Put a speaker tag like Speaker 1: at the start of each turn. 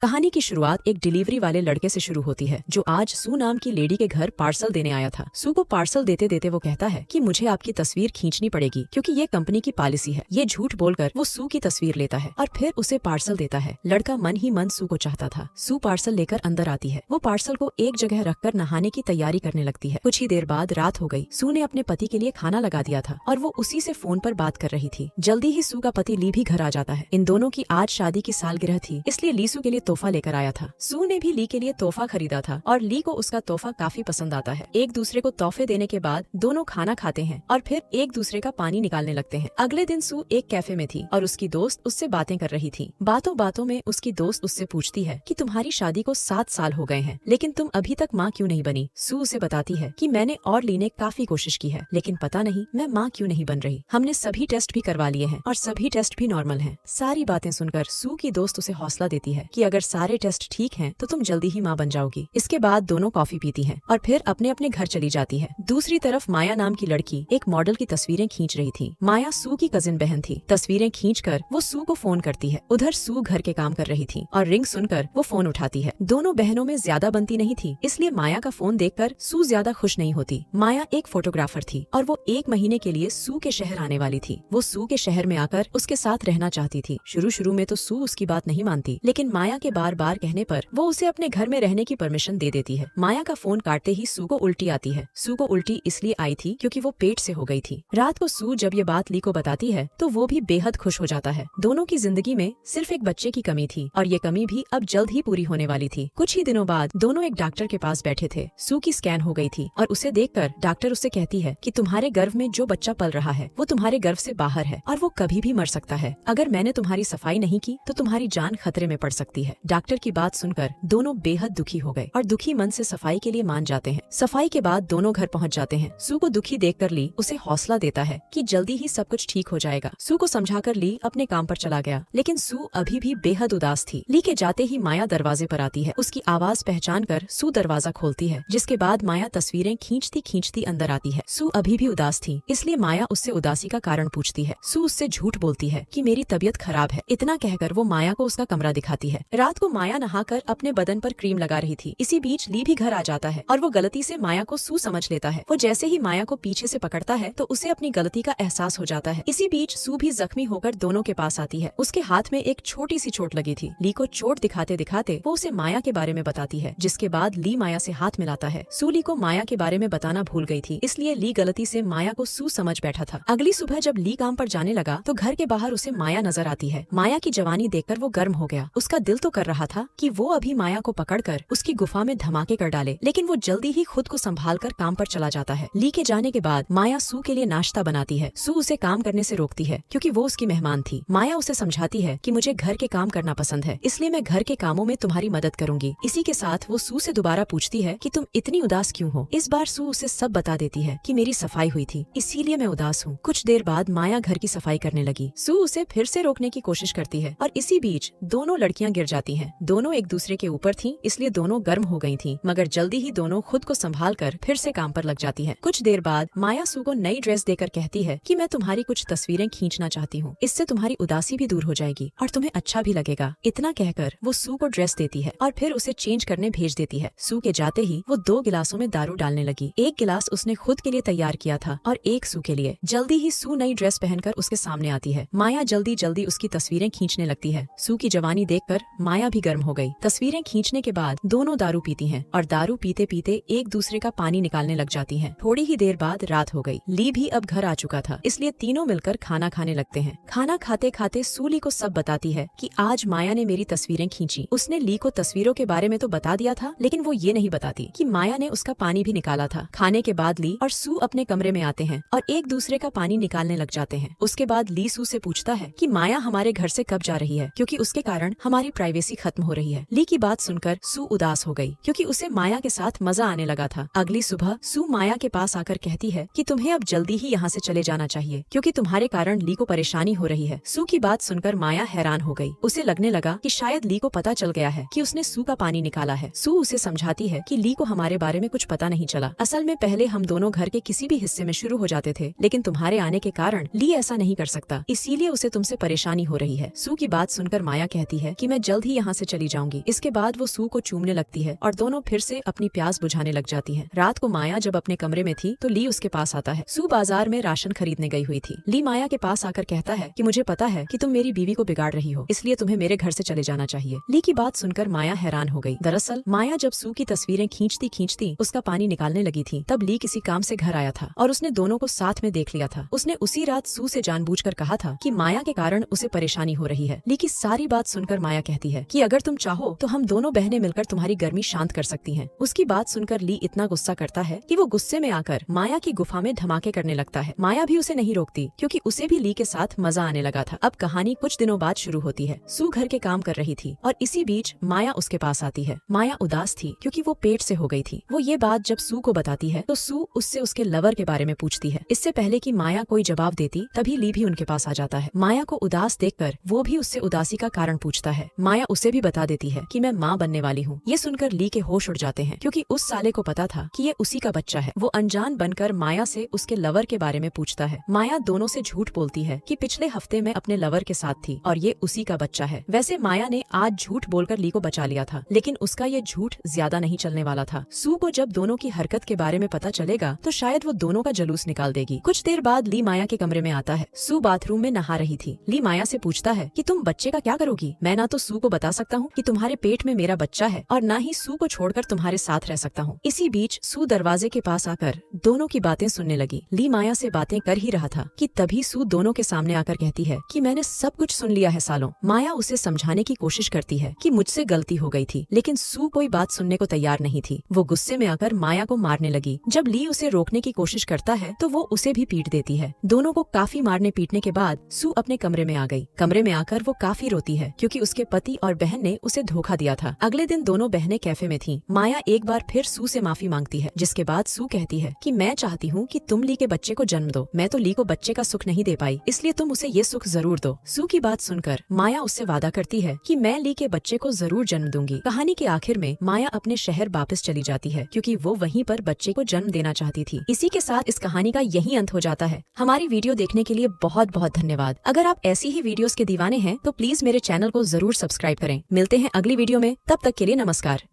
Speaker 1: कहानी की शुरुआत एक डिलीवरी वाले लड़के से शुरू होती है जो आज सू नाम की लेडी के घर पार्सल देने आया था। सू को पार्सल देते देते वो कहता है कि मुझे आपकी तस्वीर खींचनी पड़ेगी क्योंकि ये कंपनी की पॉलिसी है। ये झूठ बोलकर वो सू की तस्वीर लेता है और फिर उसे पार्सल देता है। लड़का मन ही मन सू को चाहता था। सू पार्सल लेकर अंदर आती है। वो पार्सल को एक जगह रखकर नहाने की तैयारी करने लगती है। कुछ ही देर बाद रात हो गई। सू ने अपने पति के लिए खाना लगा दिया था और वो उसी से फोन पर बात कर रही थी। जल्दी ही सू का पति ली भी घर आ जाता है। इन दोनों की आज शादी की सालगिरह थी, इसलिए ली सू के लिए तोहफा लेकर आया था। सू ने भी ली के लिए तोहफा खरीदा था और ली को उसका तोहफा काफी पसंद आता है। एक दूसरे को तोहफे देने के बाद दोनों खाना खाते हैं और फिर एक दूसरे का पानी निकालने लगते हैं। अगले दिन सू एक कैफे में थी और उसकी दोस्त उससे बातें कर रही थी। बातों बातों में उसकी दोस्त उससे पूछती है कि तुम्हारी शादी को 7 साल हो गए हैं, लेकिन तुम अभी तक माँ क्यों नहीं बनी। सू उसे बताती है कि मैंने और ली ने काफी कोशिश की है, लेकिन पता नहीं मैं माँ क्यों नहीं बन रही। हमने सभी टेस्ट भी करवा लिए हैं और सभी टेस्ट भी नॉर्मल हैं। सारी बातें सुनकर सू की दोस्त उसे हौसला देती है कि अगर सारे टेस्ट ठीक हैं तो तुम जल्दी ही माँ बन जाओगी। इसके बाद दोनों कॉफी पीती हैं और फिर अपने अपने घर चली जाती है। दूसरी तरफ माया नाम की लड़की एक मॉडल की तस्वीरें खींच रही थी। माया सू की कजिन बहन थी। तस्वीरें खींचकर वो सू को फोन करती है। उधर सू घर के काम कर रही थी और रिंग सुनकर वो फोन उठाती है। दोनों बहनों में ज्यादा बनती नहीं थी, इसलिए माया का फोन देखकर सू ज्यादा खुश नहीं होती। माया एक फोटोग्राफर थी और वो 1 महीने के लिए सू के शहर आने वाली थी। वो सू के शहर में आकर उसके साथ रहना चाहती थी। शुरू में तो सू उसकी बात नहीं मानती, लेकिन माया के बार बार कहने पर वो उसे अपने घर में रहने की परमिशन दे देती है। माया का फोन काटते ही सू को उल्टी आती है। सू को उल्टी इसलिए आई थी क्योंकि वो पेट से हो गई थी। रात को सू जब ये बात ली को बताती है तो वो भी बेहद खुश हो जाता है। दोनों की जिंदगी में सिर्फ एक बच्चे की कमी थी और ये कमी भी अब जल्द ही पूरी होने वाली थी। कुछ ही दिनों बाद दोनों एक डॉक्टर के पास बैठे थे। सू की स्कैन हो गई थी और उसे देखकर डॉक्टर उससे कहती है कि तुम्हारे गर्भ में जो बच्चा पल रहा है वो तुम्हारे गर्भ से बाहर है और वो कभी भी मर सकता है। अगर मैंने तुम्हारी सफाई नहीं की तो तुम्हारी जान खतरे में पड़ सकती है। डॉक्टर की बात सुनकर दोनों बेहद दुखी हो गए और दुखी मन से सफाई के लिए मान जाते हैं। सफाई के बाद दोनों घर पहुंच जाते हैं। सू को दुखी देखकर ली उसे हौसला देता है कि जल्दी ही सब कुछ ठीक हो जाएगा। सू को समझाकर ली अपने काम पर चला गया, लेकिन सू अभी भी बेहद उदास थी। ली के जाते ही माया दरवाजे पर आती है। उसकी आवाज पहचान कर सू दरवाजा खोलती है, जिसके बाद माया तस्वीरें खींचती खींचती अंदर आती है। सू अभी भी उदास थी, इसलिए माया उससे उदासी का कारण पूछती है। सू उससे झूठ बोलती है कि मेरी तबीयत खराब है। इतना कहकर वो माया को उसका कमरा दिखाती है। रात को माया नहाकर अपने बदन पर क्रीम लगा रही थी। इसी बीच ली भी घर आ जाता है और वो गलती से माया को सू समझ लेता है। वो जैसे ही माया को पीछे से पकड़ता है तो उसे अपनी गलती का एहसास हो जाता है। इसी बीच सू भी जख्मी होकर दोनों के पास आती है। उसके हाथ में एक छोटी सी चोट लगी थी। ली को चोट दिखाते दिखाते वो उसे माया के बारे में बताती है, जिसके बाद ली माया से हाथ मिलाता है। सू ली को माया के बारे में बताना भूल गई थी, इसलिए ली गलती से माया को सू समझ बैठा था। अगली सुबह जब ली काम पर जाने लगा तो घर के बाहर उसे माया नजर आती है। माया की जवानी देखकर वो गर्म हो गया। उसका दिल तो कर रहा था कि वो अभी माया को पकड़कर उसकी गुफा में धमाके कर डाले, लेकिन वो जल्दी ही खुद को संभाल कर काम पर चला जाता है। ली के जाने के बाद माया सू के लिए नाश्ता बनाती है। सू उसे काम करने से रोकती है क्योंकि वो उसकी मेहमान थी। माया उसे समझाती है कि मुझे घर के काम करना पसंद है, इसलिए मैं घर के कामों में तुम्हारी मदद करूंगी। इसी के साथ वो सू से दोबारा पूछती है कि तुम इतनी उदास क्यों हो। इस बार सू उसे सब बता देती है कि मेरी सफाई हुई थी, इसीलिए मैं उदास हूँ। कुछ देर बाद माया घर की सफाई करने लगी। सू उसे फिर से रोकने की कोशिश करती है और इसी बीच दोनों लड़कियां गिर जाती हैं। दोनों एक दूसरे के ऊपर थीं, इसलिए दोनों गर्म हो गई थीं, मगर जल्दी ही दोनों खुद को संभाल कर फिर से काम पर लग जाती है। कुछ देर बाद माया सू को नई ड्रेस देकर कहती है कि मैं तुम्हारी कुछ तस्वीरें खींचना चाहती हूँ, इससे तुम्हारी उदासी भी दूर हो जाएगी और तुम्हें अच्छा भी लगेगा। इतना कहकर वो सू को ड्रेस देती है और फिर उसे चेंज करने भेज देती है। सू के जाते ही वो 2 गिलासों में दारू डालने लगी। एक गिलास उसने खुद के लिए तैयार किया था और एक सू के लिए। जल्दी ही सू नई ड्रेस पहनकर उसके सामने आती है। माया जल्दी जल्दी उसकी तस्वीरें खींचने लगती है। सू की जवानी देखकर माया भी गर्म हो गई। तस्वीरें खींचने के बाद दोनों दारू पीती हैं और दारू पीते पीते एक दूसरे का पानी निकालने लग जाती हैं। थोड़ी ही देर बाद रात हो गई। ली भी अब घर आ चुका था, इसलिए तीनों मिलकर खाना खाने लगते हैं। खाना खाते खाते सू ली को सब बताती है कि आज माया ने मेरी तस्वीरें खींची। उसने ली को तस्वीरों के बारे में तो बता दिया था, लेकिन वो ये नहीं बताती कि माया ने उसका पानी भी निकाला था। खाने के बाद ली और सू अपने कमरे में आते हैं और एक दूसरे का पानी निकालने लग जाते हैं। उसके बाद ली सू से पूछता है कि माया हमारे घर से कब जा रही है, क्योंकि उसके कारण हमारी प्राइवेसी खत्म हो रही है। ली की बात सुनकर सू उदास हो गई क्योंकि उसे माया के साथ मजा आने लगा था। अगली सुबह सू माया के पास आकर कहती है कि तुम्हें अब जल्दी ही यहाँ से चले जाना चाहिए, क्योंकि तुम्हारे कारण ली को परेशानी हो रही है। सू की बात सुनकर माया हैरान हो गई। उसे लगने लगा कि शायद ली को पता चल गया है कि उसने सू का पानी निकाला है। सू उसे समझाती है कि ली को हमारे बारे में कुछ पता नहीं चला। असल में पहले हम दोनों घर के किसी भी हिस्से में शुरू हो जाते थे, लेकिन तुम्हारे आने के कारण ली ऐसा नहीं कर सकता, इसीलिए उसे तुमसे परेशानी हो रही है। सू की बात सुनकर माया कहती है कि मैं जल्द ही यहाँ से चली जाऊंगी। इसके बाद वो सू को चूमने लगती है और दोनों फिर से अपनी प्यास बुझाने लग जाती है। रात को माया जब अपने कमरे में थी तो ली उसके पास आता है। सू बाजार में राशन खरीदने गई हुई थी। ली माया के पास आकर कहता है कि मुझे पता है कि तुम मेरी बीवी को बिगाड़ रही हो, इसलिए तुम्हें मेरे घर से चले जाना चाहिए। ली की बात सुनकर माया हैरान हो गई। दरअसल माया जब सू की तस्वीरें खींचती खींचती उसका पानी निकालने लगी थी, तब ली किसी काम से घर आया था और उसने दोनों को साथ में देख लिया था। उसने उसी रात सू से जानबूझकर कहा था कि माया के कारण उसे परेशानी हो रही है। ली की सारी बात सुनकर माया कहती है कि अगर तुम चाहो तो हम दोनों बहनें मिलकर तुम्हारी गर्मी शांत कर सकती हैं। उसकी बात सुनकर ली इतना गुस्सा करता है कि वो गुस्से में आकर माया की गुफा में धमाके करने लगता है। माया भी उसे नहीं रोकती क्योंकि उसे भी ली के साथ मजा आने लगा था। अब कहानी कुछ दिनों बाद शुरू होती है। सू घर के काम कर रही थी और इसी बीच माया उसके पास आती है। माया उदास थी क्योंकि वो पेट से हो गई थी। वो ये बात जब सू को बताती है तो सू उससे उसके लवर के बारे में पूछती है। इससे पहले कि माया कोई जवाब देती तभी ली भी उनके पास आ जाता है। माया को उदास देखकर वो भी उससे उदासी का कारण पूछता है। माया उसे भी बता देती है कि मैं माँ बनने वाली हूँ। ये सुनकर ली के होश उड़ जाते हैं क्योंकि उस साले को पता था कि ये उसी का बच्चा है। वो अनजान बनकर माया से उसके लवर के बारे में पूछता है। माया दोनों से झूठ बोलती है कि पिछले हफ्ते में अपने लवर के साथ थी और ये उसी का बच्चा है। वैसे माया ने आज झूठ बोलकर ली को बचा लिया था, लेकिन उसका ये झूठ ज्यादा नहीं चलने वाला था। सू को जब दोनों की हरकत के बारे में पता चलेगा तो शायद वो दोनों का जलूस निकाल देगी। कुछ देर बाद ली माया के कमरे में आता है। सू बाथरूम में नहा रही थी। ली माया से पूछता है कि तुम बच्चे का क्या करोगी? मैं ना तो सू को बता सकता हूँ कि तुम्हारे पेट में मेरा बच्चा है और न ही सू को छोड़कर तुम्हारे साथ रह सकता हूँ। इसी बीच सू दरवाजे के पास आकर दोनों की बातें सुनने लगी। ली माया से बातें कर ही रहा था कि तभी सू दोनों के सामने आकर कहती है कि मैंने सब कुछ सुन लिया है सालों। माया उसे समझाने की कोशिश करती है कि मुझसे गलती हो गई थी, लेकिन सू कोई बात सुनने को तैयार नहीं थी। वो गुस्से में आकर माया को मारने लगी। जब ली उसे रोकने की कोशिश करता है तो वो उसे भी पीट देती है। दोनों को काफी मारने पीटने के बाद सू अपने कमरे में आ गई। कमरे में आकर वो काफी रोती है क्योंकि उसके पति और बहन ने उसे धोखा दिया था। अगले दिन दोनों बहनें कैफे में थीं। माया एक बार फिर सू से माफी मांगती है, जिसके बाद सू कहती है कि मैं चाहती हूँ कि तुम ली के बच्चे को जन्म दो। मैं तो ली को बच्चे का सुख नहीं दे पाई, इसलिए तुम उसे ये सुख जरूर दो। सू की बात सुनकर माया उससे वादा करती है कि मैं ली के बच्चे को जरूर जन्म दूंगी। कहानी के आखिर में माया अपने शहर वापस चली जाती है क्योंकि वो वहीं पर बच्चे को जन्म देना चाहती थी। इसी के साथ इस कहानी का यही अंत हो जाता है। हमारी वीडियो देखने के लिए बहुत बहुत धन्यवाद। अगर आप ऐसी ही वीडियोस के दीवाने हैं तो प्लीज मेरे चैनल को जरूर सब्सक्राइब करें। मिलते हैं अगली वीडियो में, तब तक के लिए नमस्कार।